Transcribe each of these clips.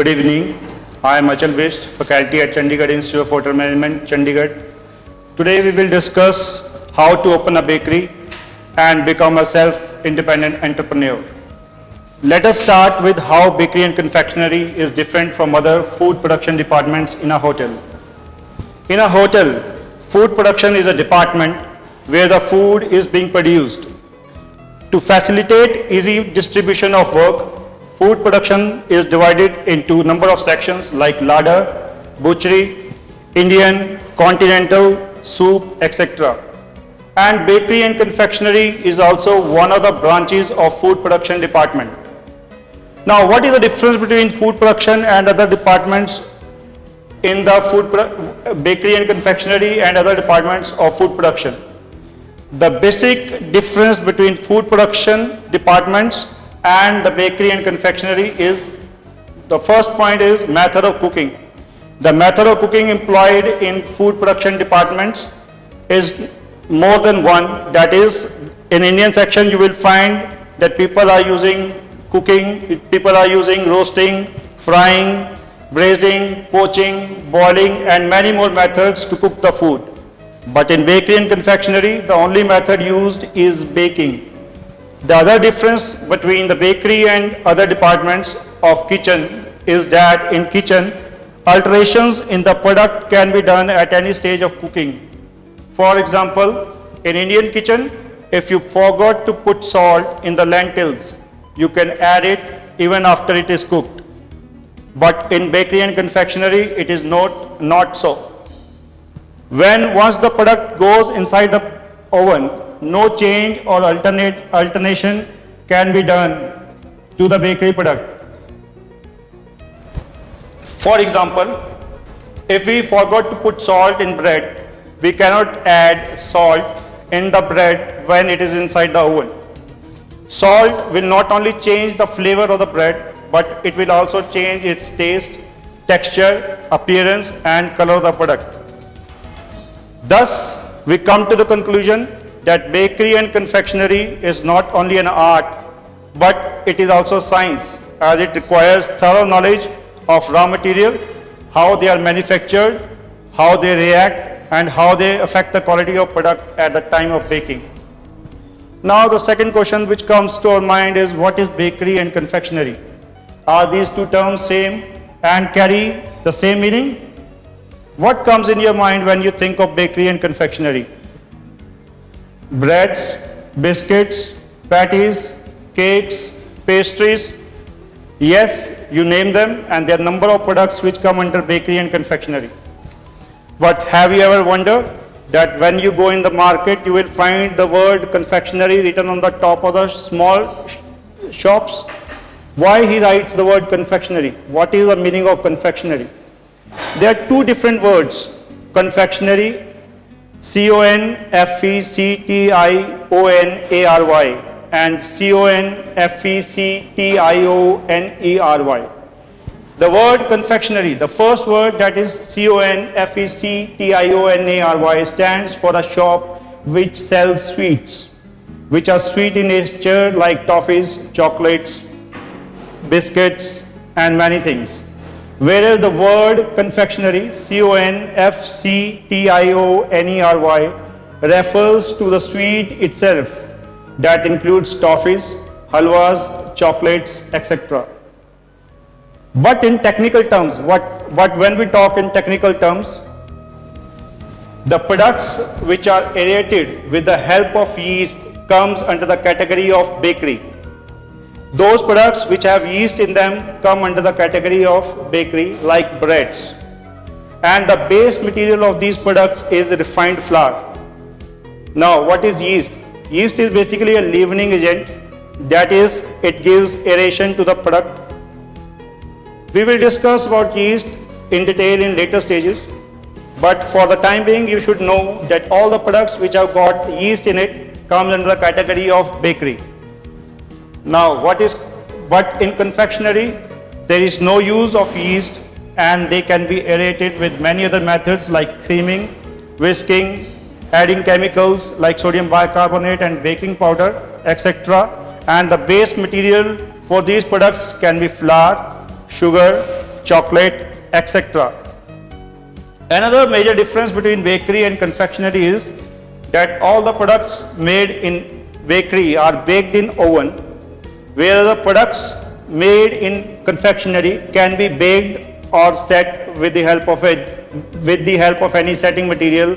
Good evening. I am Achal Bisht, faculty at Chandigarh Institute of Hotel Management, Chandigarh. Today we will discuss how to open a bakery and become a self-independent entrepreneur. Let us start with how bakery and confectionery is different from other food production departments in a hotel. In a hotel, food production is a department where the food is being produced. To facilitate easy distribution of work, food production is divided into number of sections like larder, butchery, Indian, continental, soup, etc. And bakery and confectionery is also one of the branches of food production department. Now, what is the difference between food production and other departments in the bakery and confectionery and other departments of food production? The basic difference between food production departments and the bakery and confectionery is, the first point is method of cooking. The method of cooking employed in food production departments is more than one. That is, in Indian section you will find that people are using cooking, people are using roasting, frying, braising, poaching, boiling and many more methods to cook the food. But in bakery and confectionery, the only method used is baking. The other difference between the bakery and other departments of kitchen is that in kitchen, alterations in the product can be done at any stage of cooking. For example, in Indian kitchen, if you forgot to put salt in the lentils, you can add it even after it is cooked. But in bakery and confectionery, it is not so. Once the product goes inside the oven, no change or alternation can be done to the bakery product. For example, if we forgot to put salt in bread, we cannot add salt in the bread when it is inside the oven. Salt will not only change the flavor of the bread, but it will also change its taste, texture, appearance and color of the product. Thus, we come to the conclusion that bakery and confectionery is not only an art, but it is also science, as it requires thorough knowledge of raw material, how they are manufactured, how they react, and how they affect the quality of product at the time of baking. Now, the second question which comes to our mind is, what is bakery and confectionery? Are these two terms same and carry the same meaning? What comes in your mind when you think of bakery and confectionery? Breads, biscuits, patties, cakes, pastries. Yes, you name them, and there are number of products which come under bakery and confectionery. But have you ever wondered that when you go in the market, you will find the word confectionery written on the top of the small shops? Why he writes the word confectionery? What is the meaning of confectionery? There are two different words, confectionery, C-O-N-F-E-C-T-I-O-N-A-R-Y and C-O-N-F-E-C-T-I-O-N-E-R-Y. The word confectionery, the first word, that is C-O-N-F-E-C-T-I-O-N-A-R-Y, stands for a shop which sells sweets, which are sweet in nature like toffees, chocolates, biscuits and many things. Whereas the word confectionery, C-O-N-F-C-T-I-O-N-E-R-Y, refers to the sweet itself, that includes toffees, halwas, chocolates, etc. But in technical terms, when we talk in technical terms, the products which are aerated with the help of yeast comes under the category of bakery. Those products which have yeast in them come under the category of bakery, like breads. And the base material of these products is refined flour. Now, what is yeast? Yeast is basically a leavening agent, that is, it gives aeration to the product. We will discuss about yeast in detail in later stages, but for the time being, you should know that all the products which have got yeast in it comes under the category of bakery. Now, but in confectionery, there is no use of yeast and they can be aerated with many other methods like creaming, whisking, adding chemicals like sodium bicarbonate and baking powder, etc. And the base material for these products can be flour, sugar, chocolate, etc. Another major difference between bakery and confectionery is that all the products made in bakery are baked in oven, whereas the products made in confectionery can be baked or set with the help of any setting material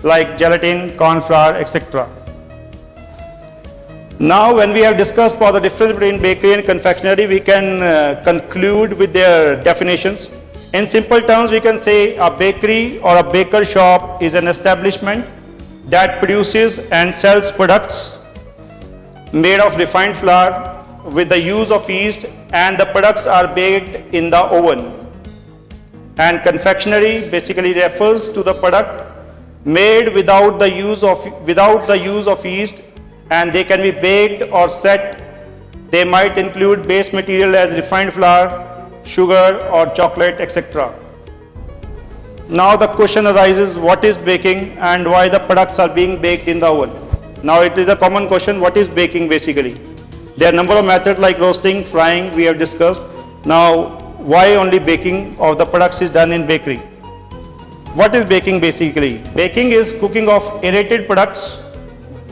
like gelatin, corn flour, etc. Now, when we have discussed for the difference between bakery and confectionery, we can conclude with their definitions. In simple terms, we can say a bakery or a baker shop is an establishment that produces and sells products made of refined flour with the use of yeast, and the products are baked in the oven. And confectionery basically refers to the product made without the use of yeast, and they can be baked or set. They might include base material as refined flour, sugar or chocolate, etc. Now the question arises, what is baking and why the products are being baked in the oven? Now it is a common question, what is baking basically? There are a number of methods like roasting, frying, we have discussed. Now why only baking of the products is done in bakery? What is baking basically? Baking is cooking of aerated products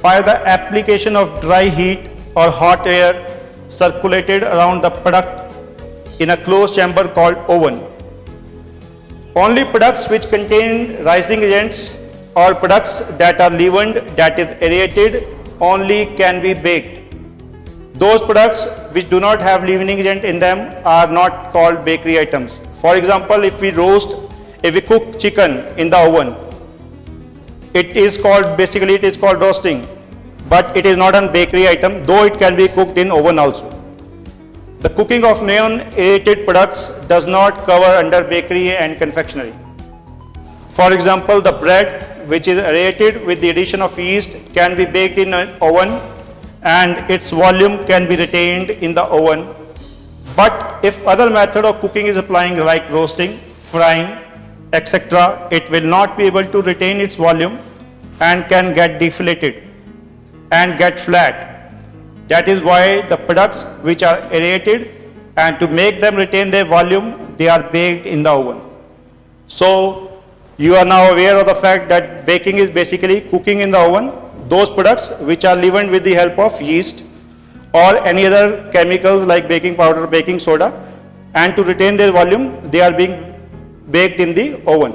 by the application of dry heat or hot air circulated around the product in a closed chamber called oven. Only products which contain rising agents or products that are leavened, that is aerated, only can be baked. Those products which do not have leavening agent in them are not called bakery items. For example, if we cook chicken in the oven, it is called roasting, but it is not a bakery item, though it can be cooked in oven also. The cooking of non-aerated products does not cover under bakery and confectionery. For example, the bread which is aerated with the addition of yeast can be baked in an oven and its volume can be retained in the oven. But if other method of cooking is applying like roasting, frying, etc., it will not be able to retain its volume and can get deflated and get flat. That is why the products which are aerated, and to make them retain their volume, they are baked in the oven. So you are now aware of the fact that baking is basically cooking in the oven those products which are leavened with the help of yeast or any other chemicals like baking powder, baking soda, and to retain their volume, they are being baked in the oven.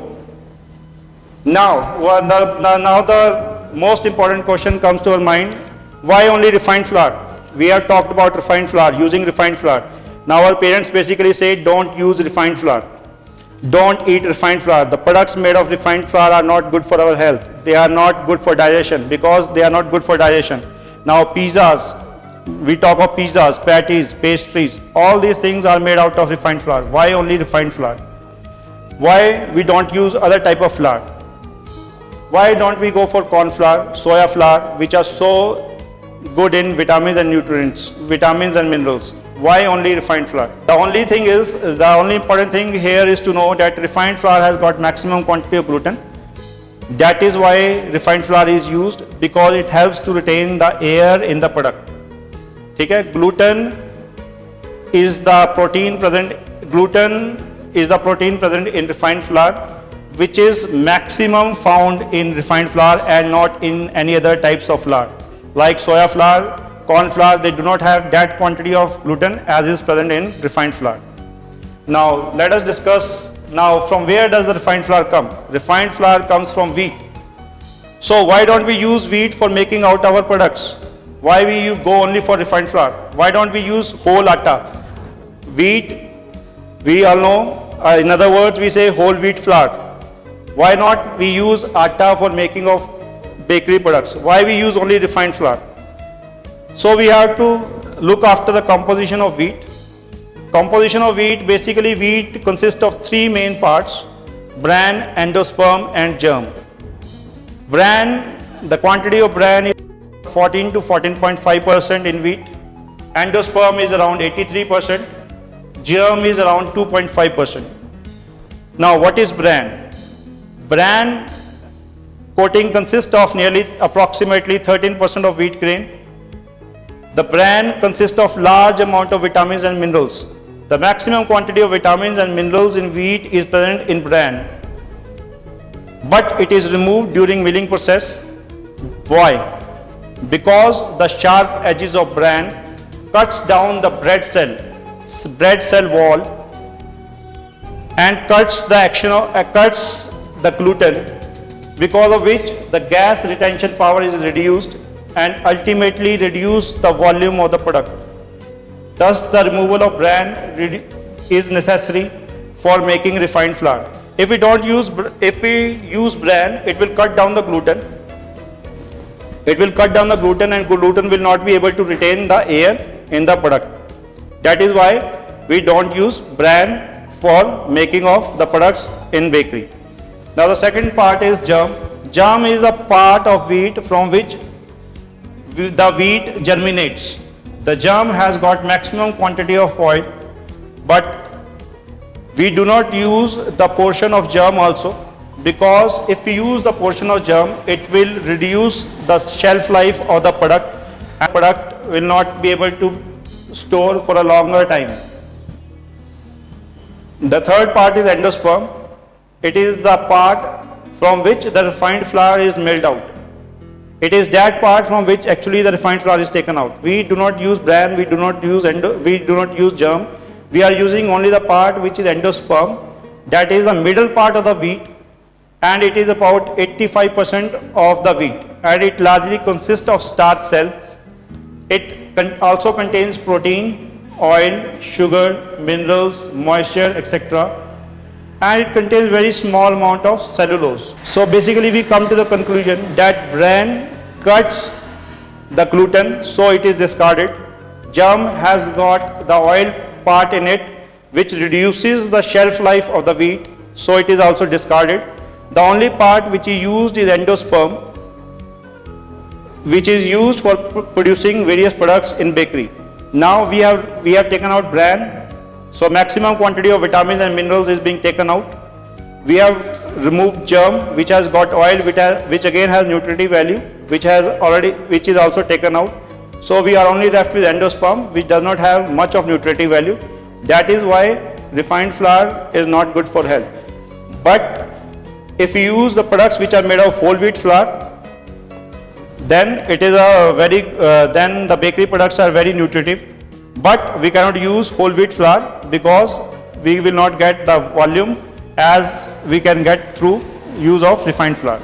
Now the most important question comes to our mind. Why only refined flour? We have talked about refined flour, using refined flour. Now our parents basically say don't use refined flour. Don't eat refined flour. The products made of refined flour are not good for our health. They are not good for digestion because they are not good for digestion. Now pizzas, we talk of pizzas, patties, pastries, all these things are made out of refined flour. Why only refined flour? Why we don't use other type of flour? Why don't we go for corn flour, soya flour, which are so good in vitamins and nutrients, vitamins and minerals? Why only refined flour? The only important thing here is to know that refined flour has got maximum quantity of gluten. That is why refined flour is used, because it helps to retain the air in the product. Okay? Gluten is the protein present in refined flour, which is maximum found in refined flour and not in any other types of flour. Like soya flour, corn flour, they do not have that quantity of gluten as is present in refined flour. Now let us discuss now from where does the refined flour come? Refined flour comes from wheat. So why don't we use wheat for making out our products? Why we go only for refined flour? Why don't we use whole atta? Wheat, we all know, in other words we say whole wheat flour. Why not we use atta for making of bakery products? Why we use only refined flour? So we have to look after the composition of wheat. Composition of wheat, basically wheat consists of three main parts: bran, endosperm and germ. Bran, the quantity of bran is 14 to 14.5% in wheat. Endosperm is around 83%. Germ is around 2.5%. Now what is bran? Bran coating consists of approximately 13% of wheat grain. The bran consists of large amount of vitamins and minerals. The maximum quantity of vitamins and minerals in wheat is present in bran, but it is removed during milling process. Why? Because the sharp edges of bran cuts down the bread cell wall and cuts the gluten, because of which the gas retention power is reduced and ultimately reduce the volume of the product. Thus, the removal of bran is necessary for making refined flour. If we use bran, it will cut down the gluten. It will cut down the gluten, and gluten will not be able to retain the air in the product. That is why we don't use bran for making of the products in bakery. Now the second part is germ. Germ is a part of wheat from which the wheat germinates. The germ has got maximum quantity of oil, but we do not use the portion of germ also, because if we use the portion of germ, it will reduce the shelf life of the product, and the product will not be able to store for a longer time. The third part is endosperm. It is the part from which the refined flour is milled out. It is that part from which actually the refined flour is taken out. We do not use bran, we do not use germ. We are using only the part which is endosperm, that is the middle part of the wheat, and it is about 85% of the wheat, and it largely consists of starch cells. It also contains protein, oil, sugar, minerals, moisture, etc. And it contains very small amount of cellulose. So basically we come to the conclusion that bran cuts the gluten, so it is discarded. Germ has got the oil part in it, which reduces the shelf life of the wheat, so it is also discarded. The only part which is used is endosperm, which is used for producing various products in bakery. Now we have taken out bran, so maximum quantity of vitamins and minerals is being taken out. We have removed germ, which has got oil, which again has nutritive value, which is also taken out. So we are only left with endosperm, which does not have much of nutritive value. That is why refined flour is not good for health. But if we use the products which are made of whole wheat flour, then then the bakery products are very nutritive. But we cannot use whole wheat flour because we will not get the volume as we can get through use of refined flour.